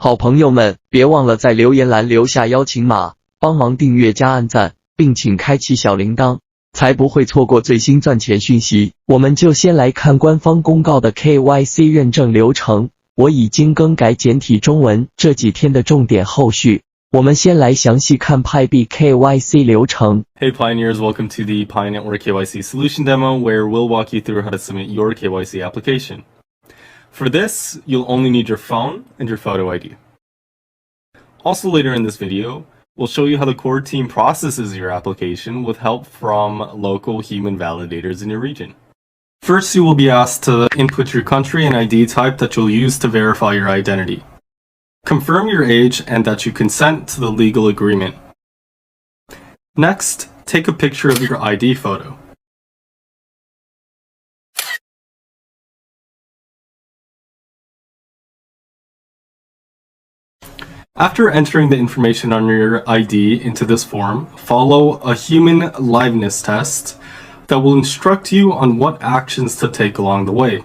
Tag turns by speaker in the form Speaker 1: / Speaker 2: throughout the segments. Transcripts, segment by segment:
Speaker 1: 好朋友们，别忘了在留言栏留下邀请码，帮忙订阅加按赞，并请开启小铃铛，才不会错过最新赚钱讯息。我们就先来看官方公告的 KYC 认证流程，我已经更改简体中文，这几天的重点后续。我们先来详细看派币 KYC 流程。
Speaker 2: Hey Pioneers, welcome to the Pi Network KYC solution demo, where we'll walk you through how to submit your KYC application. For this, you'll only need your phone and your photo ID. Also later in this video, we'll show you how the core team processes your application with help from local human validators in your region. First, you will be asked to input your country and ID type that you'll use to verify your identity. Confirm your age and that you consent to the legal agreement. Next, take a picture of your ID photo. After entering the information on your ID into this form, follow a human liveness test that will instruct you on what actions to take along the way.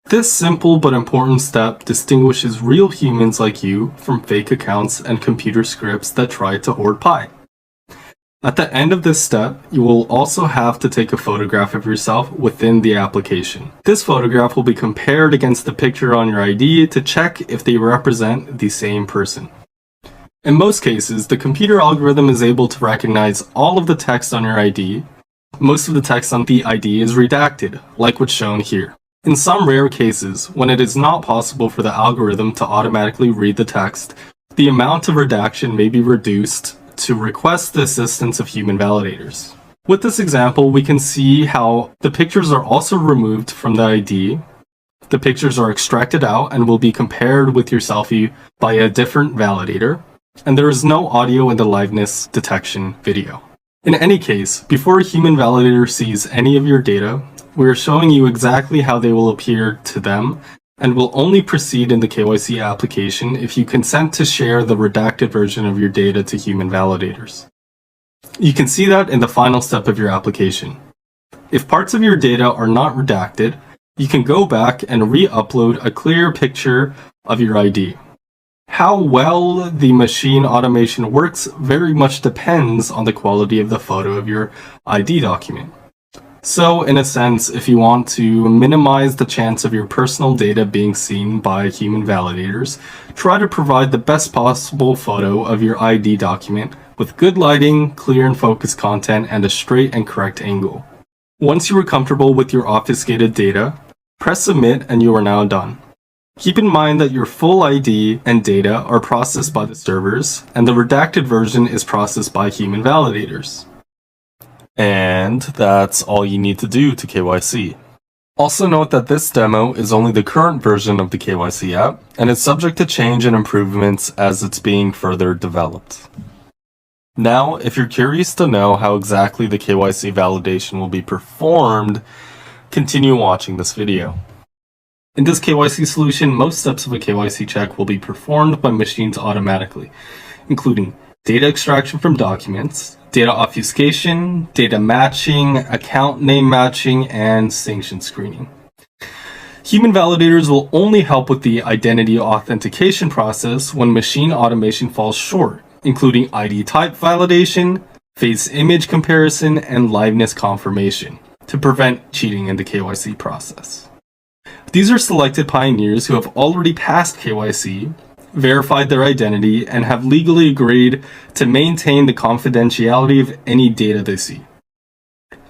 Speaker 2: This simple but important step distinguishes real humans like you from fake accounts and computer scripts that try to hoard Pi. At the end of this step, you will also have to take a photograph of yourself within the application. This photograph will be compared against the picture on your ID to check if they represent the same person. In most cases, the computer algorithm is able to recognize all of the text on your ID. Most of the text on the ID is redacted, like what's shown here. In some rare cases, when it is not possible for the algorithm to automatically read the text, the amount of redaction may be reduced to request the assistance of human validators. With this example, we can see how the pictures are also removed from the ID. The pictures are extracted out and will be compared with your selfie by a different validator, and there is no audio in the liveness detection video. In any case, before a human validator sees any of your data, we are showing you exactly how they will appear to them, and will only proceed in the KYC application if you consent to share the redacted version of your data to human validators. You can see that in the final step of your application. If parts of your data are not redacted, you can go back and re-upload a clear picture of your ID. How well the machine automation works very much depends on the quality of the photo of your ID document. So, in a sense, if you want to minimize the chance of your personal data being seen by human validators, try to provide the best possible photo of your ID document with good lighting, clear and focused content, and a straight and correct angle. Once you are comfortable with your obfuscated data, press submit and you are now done. Keep in mind that your full ID and data are processed by the servers, and the redacted version is processed by human validators. And that's all you need to do to KYC. Also note that this demo is only the current version of the KYC app, and is subject to change and improvements as it's being further developed. Now, if you're curious to know how exactly the KYC validation will be performed, continue watching this video. In this KYC solution, most steps of a KYC check will be performed by machines automatically, including data extraction from documents, data obfuscation, data matching, account name matching, and sanction screening. Human validators will only help with the identity authentication process when machine automation falls short, including ID type validation, face image comparison, and liveness confirmation, to prevent cheating in the KYC process. These are selected pioneers who have already passed KYC, verified their identity, and have legally agreed to maintain the confidentiality of any data they see.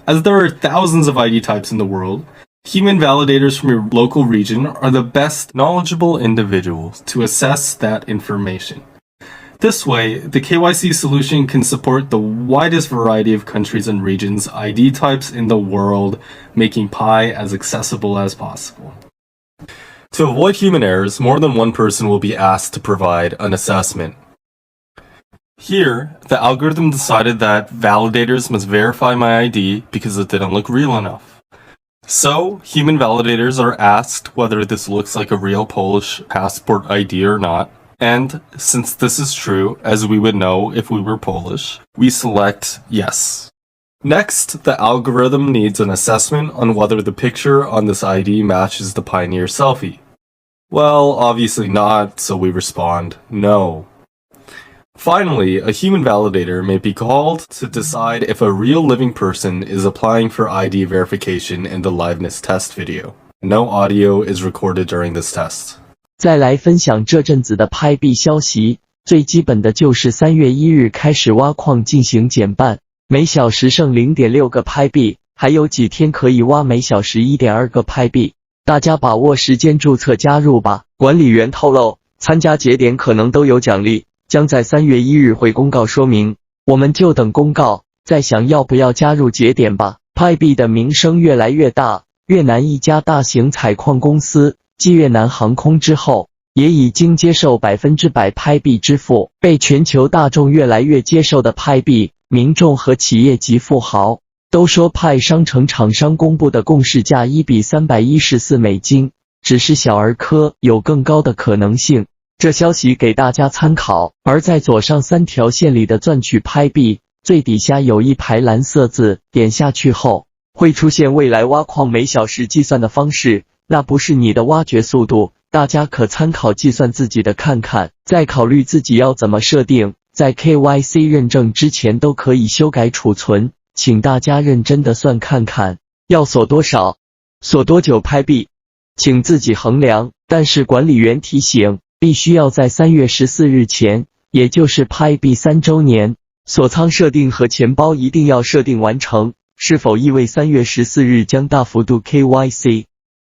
Speaker 2: As there are thousands of ID types in the world, human validators from your local region are the best knowledgeable individuals to assess that information. This way, the KYC solution can support the widest variety of countries and regions' ID types in the world, making Pi as accessible as possible. To avoid human errors, more than one person will be asked to provide an assessment. Here, the algorithm decided that validators must verify my ID because it didn't look real enough. So, human validators are asked whether this looks like a real Polish passport ID or not. And since this is true, as we would know if we were Polish, we select yes. Next, the algorithm needs an assessment on whether the picture on this ID matches the Pioneer selfie. Well, obviously not, so we respond, no. Finally, a human validator may be called to decide if a real living person is applying for ID verification in the liveness test video. No audio is recorded during this test.
Speaker 1: 再来分享这阵子的Pi币消息，最基本的就是3月1日开始挖矿进行减半，每小时剩 0.6 个Pi币，还有几天可以挖每小时 1.2 个Pi币。大家把握时间注册加入吧。管理员透露，参加节点可能都有奖励，将在3月1日会公告说明，我们就等公告，再想要不要加入节点吧。Pi币的名声越来越大，越南一家大型采矿公司继越南航空之后，也已经接受 100% Pi币支付，被全球大众越来越接受的Pi币，民众和企业级富豪都说Pi商城厂商公布的共识价1比314美金，只是小儿科，有更高的可能性。这消息给大家参考。而在左上3条线里的赚取Pi币，最底下有一排蓝色字，点下去后会出现未来挖矿每小时计算的方式，那不是你的挖掘速度，大家可参考计算自己的看看，再考虑自己要怎么设定，在 KYC 认证之前都可以修改储存。请大家认真的算看看，要锁多少，锁多久Pi币，请自己衡量。但是管理员提醒，必须要在3月14日前，也就是Pi币3周年，锁仓设定和钱包一定要设定完成。是否意味3月14日将大幅度 KYC？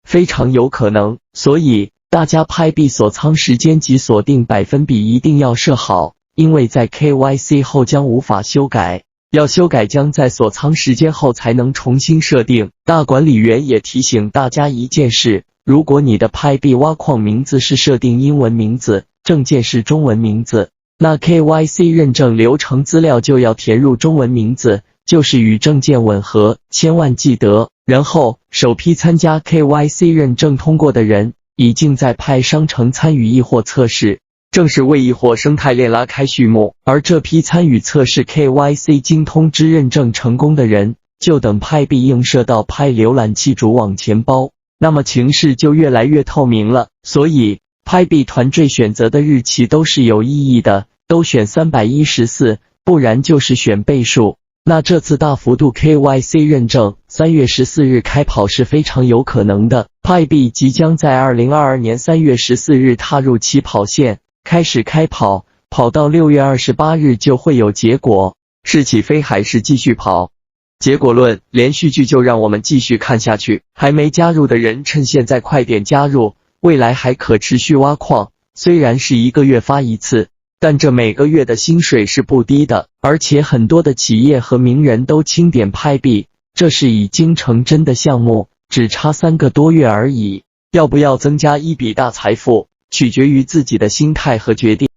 Speaker 1: 非常有可能，所以大家Pi币锁仓时间及锁定百分比一定要设好，因为在 KYC 后将无法修改。要修改将在锁仓时间后才能重新设定。大管理员也提醒大家一件事，如果你的Pi币挖矿名字是设定英文名字，证件是中文名字，那 KYC 认证流程资料就要填入中文名字，就是与证件吻合，千万记得。然后，首批参加 KYC 认证通过的人，已经在Pi商城参与易货测试，正式为易货生态链拉开序幕。而这批参与测试 KYC 经通知认证成功的人，就等Pi币映射到Pi浏览器主网钱包，那么情势就越来越透明了。所以Pi币团队选择的日期都是有意义的，都选314，不然就是选倍数。那这次大幅度 KYC 认证3月14日开跑是非常有可能的。Pi币即将在2022年3月14日踏入起跑线，开始开跑，跑到6月28日就会有结果，是起飞还是继续跑？结果论连续剧就让我们继续看下去。还没加入的人趁现在快点加入，未来还可持续挖矿，虽然是1个月发一次，但这每个月的薪水是不低的，而且很多的企业和名人都清点Pi币，这是已经成真的项目，只差3个多月而已。要不要增加一笔大财富，取决于自己的心态和决定。